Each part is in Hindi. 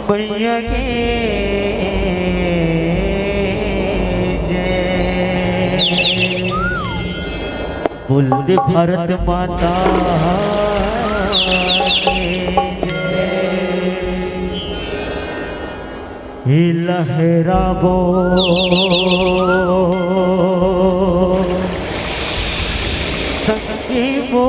मैया के जय। बोलते भारत माता के जय। लहराबो संगीबो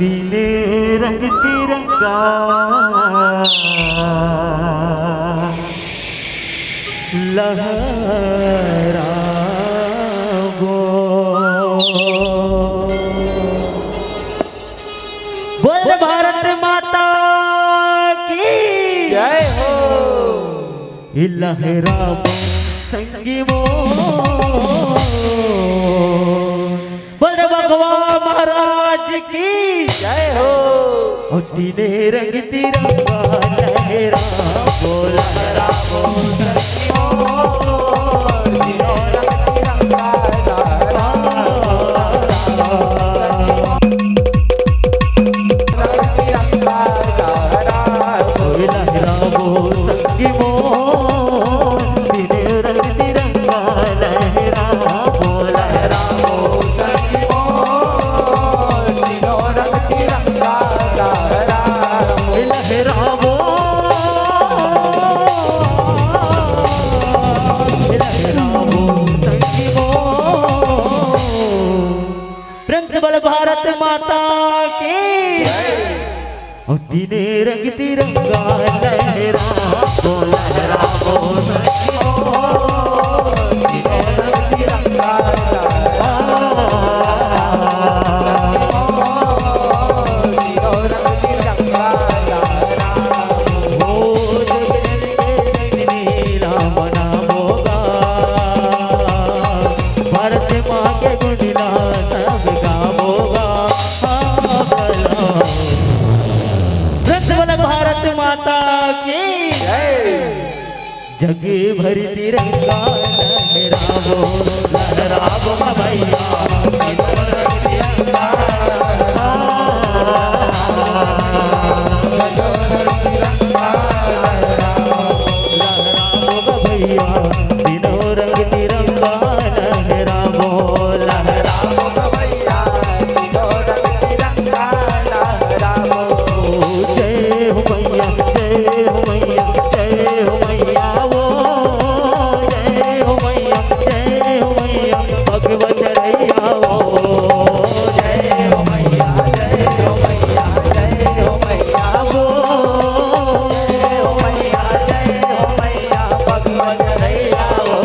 दिले रंग तिरंगा लहराबो। बोल भारत माता की जय हो। लहराबो संगीबो। बोल भगवान महाराज की जय हो। दिने रंग तिरंगा लहराबो लहराबो संगीबो। दिनो रंग तिरंगा लहराबो लहराबो संगीबो। दिने रंग तिरंगा लहराबो लहराबो संगीबो। दिनो रंग तिरंगा लहराबो लहराबो लहराबो संगीबो। प्रेम से बोल भारत माता की दिने रंग तिरंगा लहराबो लहराबो संगीबो। दिनो रंग तिरंगा दिनो रंग तिरंगा ओ नीला मनाबोगा भारत माँ के गुणिला सब गावोगा। भारत माता की जगे भरी तिरंगा लहराबो लहराबो भैया। लहराबो भैया दिनों रंग तिरंगा लहराबो लहराबो भैया दिनो रंग तिरंगा लहराबो। जय हो मैया जय हो मैया जय हो मैया वो जय हो मैया भगवत रैया वो जय हो मैया जय हो मैया जय हो मैया वो जय हो मैया भगवत रैया वो।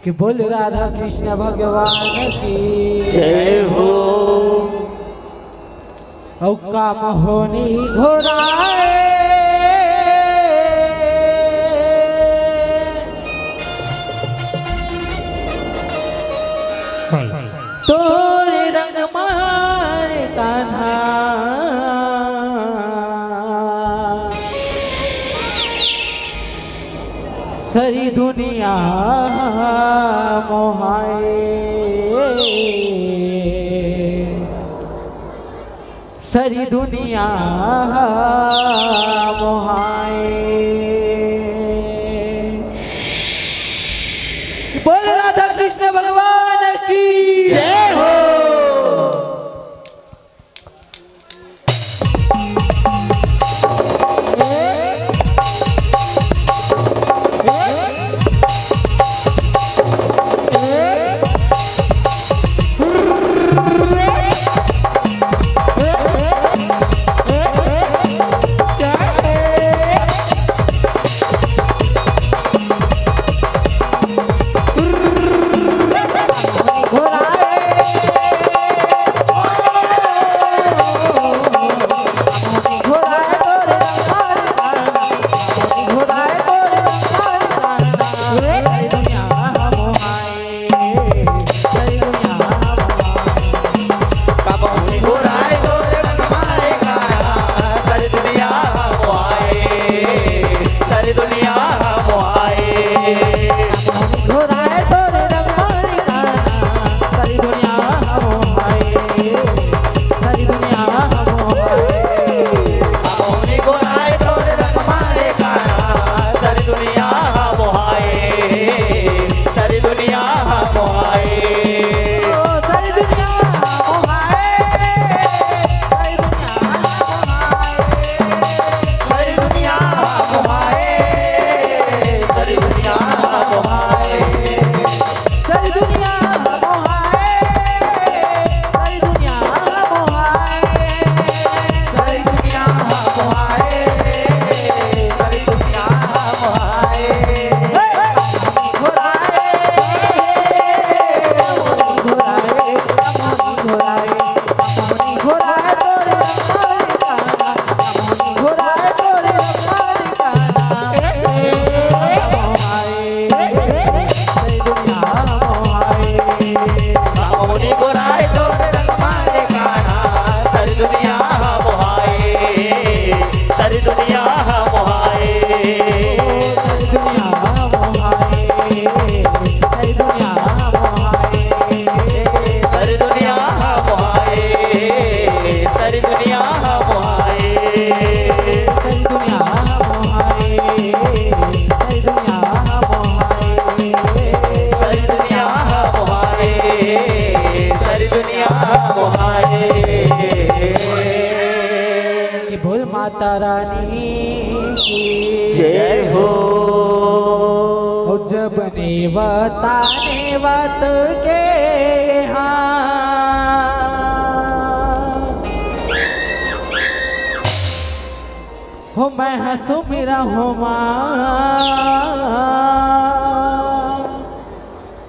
कि बोल राधा कृष्ण भगवान की जय हो। औ काम होनी घोराए तोरे रंग मारे कान्हा सारी दुनिया मोहाए सारी दुनिया मोहाए। बोल राधा कृष्ण भगवान की जय हो। माता रानी की जय हो। और जब नेवता नेवत के हो मैं हंसू मेरा हो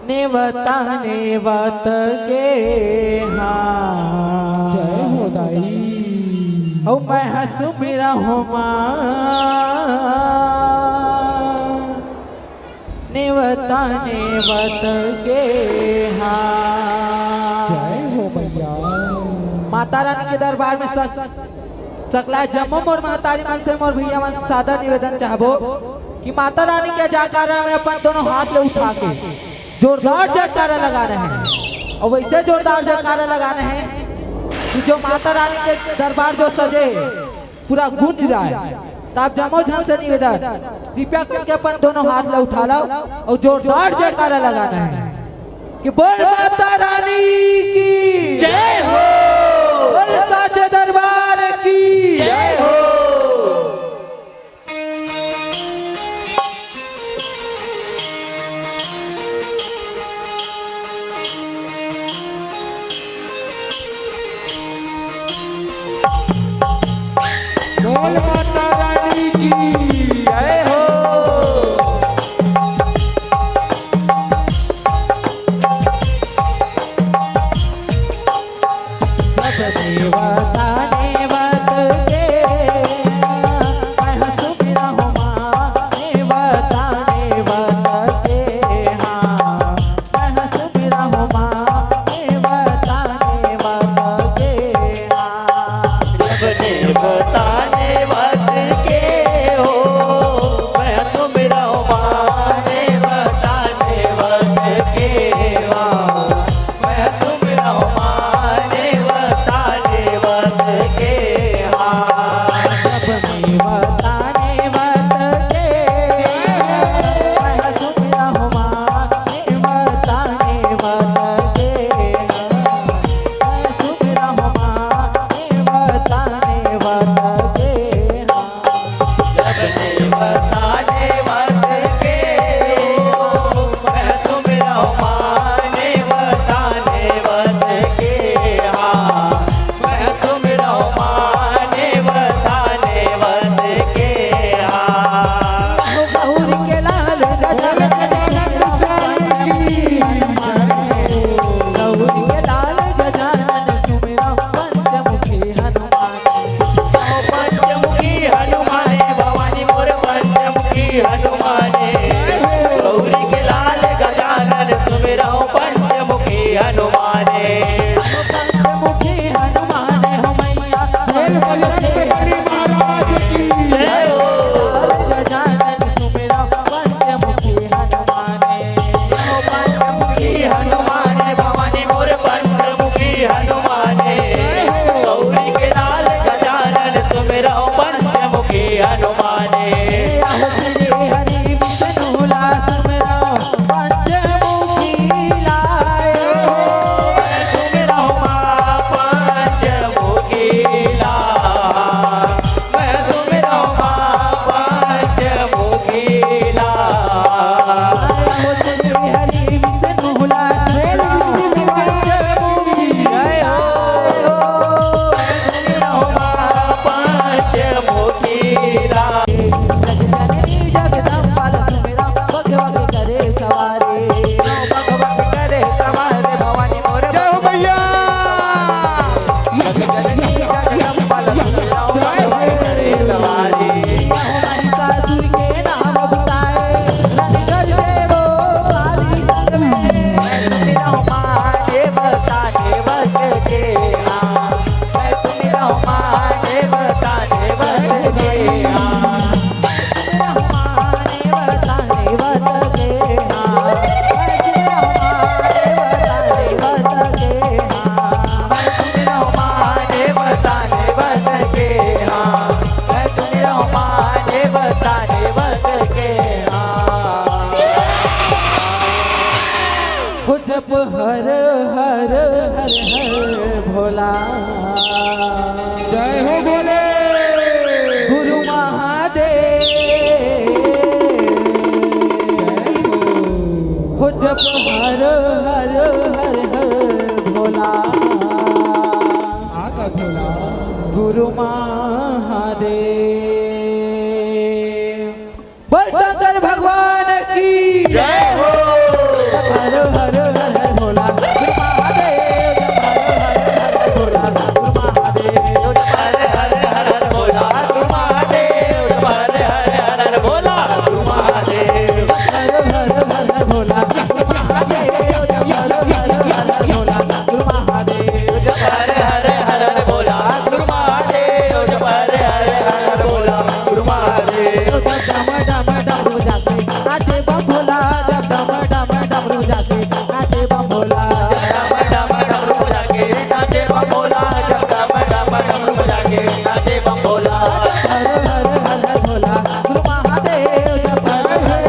नेवता नेवत के जय हो दाई। ओ मैं हंसू मेरा हो नेवता नेवत के जय हो भैया। माता रानी के दरबार में सकला जम्मू और मातारी मन से मोर भैया मन सादा निवेदन चाहबो कि माता रानी के जयकारा में अपन दोनों हाथ ले उठा के जोरदार जयकारा लगा रहे हैं। और वैसे जोरदार जयकारा लगा रहे हैं कि जो माता रानी के दरबार जो सजे पूरा गूंज रहा है। तो आप जम्मू झन से निवेदन कृपया करके अपन दोनों हाथ ले उठा लो और जोरदार जयकारा लगाना है कि बोल माता रानी की जय हो। बोल साचे दरबार की जय हो। बोल माता रानी की जय हो। देवता नेवत के मैं हंसू मेरा हो देवता नेवत के मैं हंसू मेरा हो देवता नेवत के देवता नेवत के हो मैं तो मेरा हो देवता नेवत के मैं तो मेरा हो देवता नेवत हनुमाने पंचमुखी हनुमान हो मैया बोल बजरंग बली महाराज की जय हो गजानन सुमिरा पंचमुखी हनुमाने पंचमुखी हनुमाने भवानी मोर पंचमुखी हनुमाने गौरी के लाल गजानन सुमिरो पंचमुखी हनुमाने आहो श्री हरि विष्णु ला सुमिरा पंचमुखी लाए सुमिरो मां पंचमुखी ला मैं सुमिरो मां पंचमुखी ला आहो श्री हरि विष्णु ला सुमिरा पंचमुखी जय हो सुमिरो मां पंचमुखी ला जननी जगदम्बा सुमिरा भग भग करे सवारे भगवत करे सवारे भवानी मोर जय हो मैया जननी जगदम्बा सुमिरो भगवत करे सवारे महिषासुर के नाम बताए रंगकर देवो काली संग में सुमिरो मां देवता देवत के हाँ मैं सुमिरो मां देवता देवत के हाँ हमारे बताने बत के हाँ हमारे बताने बत के हाँ मैं सुमिरो मां देवता देवत के हाँ हो जप हर हर हर हर भोला जय हो बोले गुरु महादेव हो जप हर हर हर हर भोला आका भोला गुरु महादेव बोल शंकर भगवान की जय हो हर हर हर हर भोला गुरु महादेव हर हर हर भोला गुरु महादेव हर हर हर भोला गुरु महादेव हर हर हर भोला गुरु महादेव हर हर हर भोला गुरु महादेव हर हर हर भोला गुरु महादेव हर हर हर भोला गुरु महादेव हर हर हर भोला गुरु महादेव डम डम डमरू जाते नाचे बम भोला जब डम डम डमरू जाते नाचे बम भोला डम डम डमरू बजा के नाचे बम भोला जब डम डम डमरू बजा के नाचे बम भोला हर हर हर भोला गुरु महादेव जब हर हर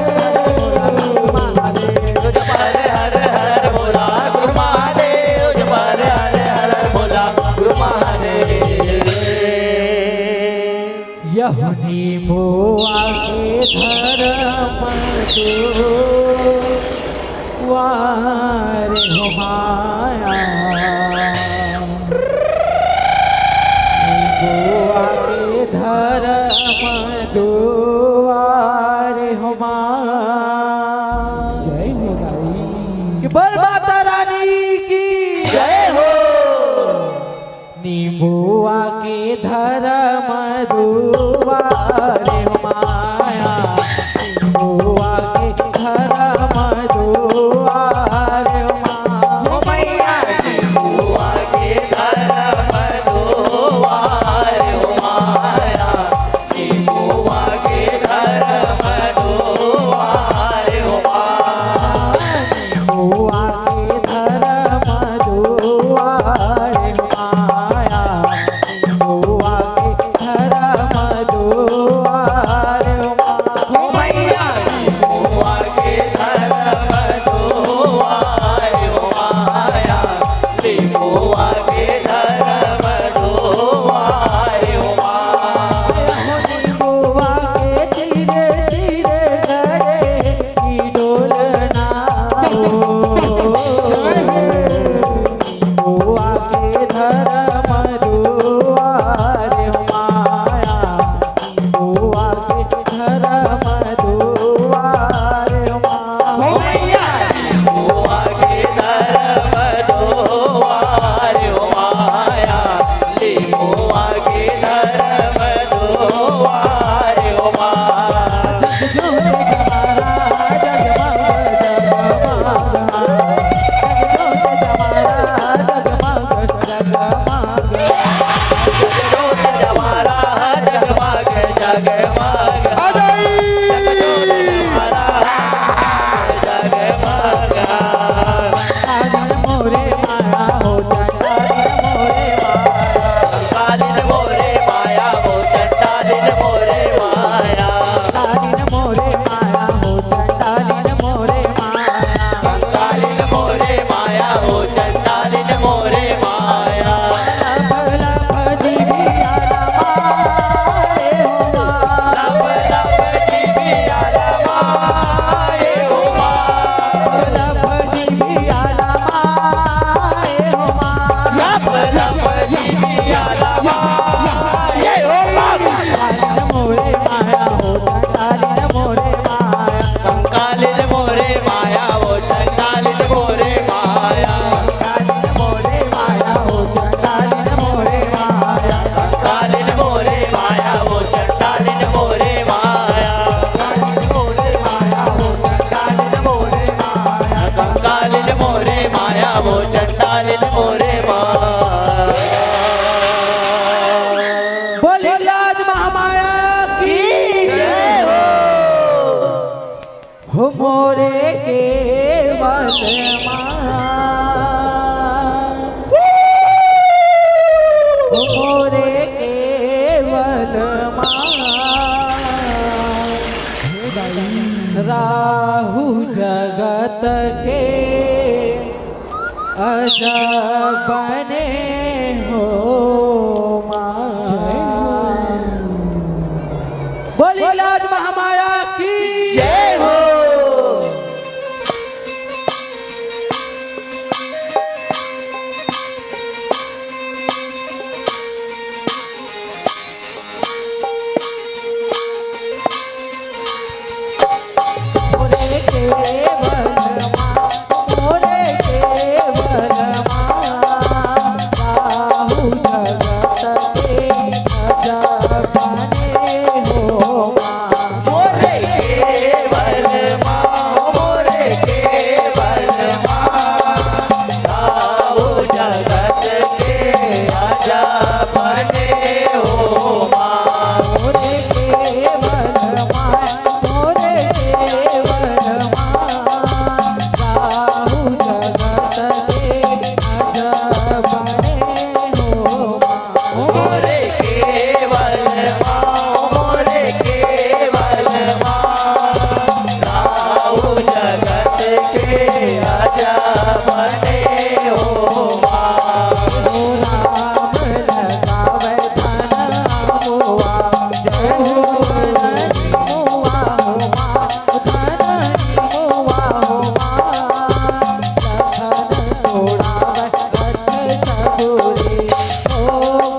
भोला गुरु महादेव हर हर हर भोला गुरु महादेव हर हर हर भोला गुरु महादेव यहुनी भोआ के धर्म तो वारे हो माया भोआ के धर्म दुआरे हो माया जय हो गाई कि बोल माता रानी की जय हो नींबुआ के धर्म दुआरे हो माया नींबुआ के धर्म दुआरे हो माया मैया बुआ के धर्म दुआर हो माया बुआ के धर्म दुआर हो माया नींबुआ के धर्म दुआरे हो माया नींबुआ अजब बने हो माँ। बोली लाज महामाया की जय हो। मोरे केवल माँ, मोरे केवल माँ, राहु जगत के अजब बने हो माँ। मोरे केवल माँ, मोरे केवल माँ, राहु जगत के अजब बने हो माँ। मोरे केवल माँ, मोरे केवल माँ, राहु जगत के अजब बने हो माँ। मोरे केवल माँ, मोरे केवल माँ, राहु जगत के अजब बने हो माँ। ओ राम लगावे धन अमुआ, जय हो धनी मुआ हो माँ, धनी मुआ हो माँ। लखन तोड़ावे रथ सबुरी, ओ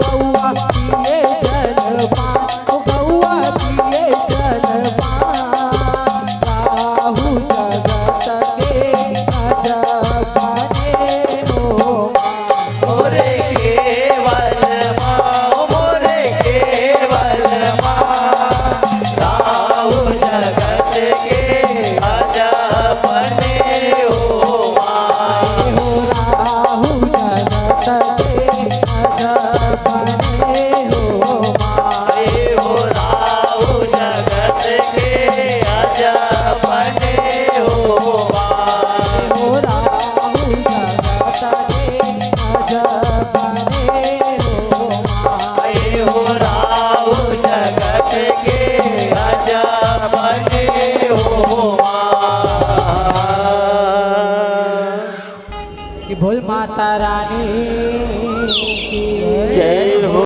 गौआ पिए जलपान, ओ गौआ पिए जलपान। राहु जगत के अजब बने हो माँ। मोरे केवल माँ, मोरे केवल माँ, राहु जगत के अजब बने हो माँ। हो राहु जगत के अजब बने हो माँ। आए हो राहु जगत के अजब बने हो माँ। हो राहु जगत के अजब बने हो माँ। आए हो राहु जगत के अजब बने हो माँ। कि बोल माता रानी की जय हो।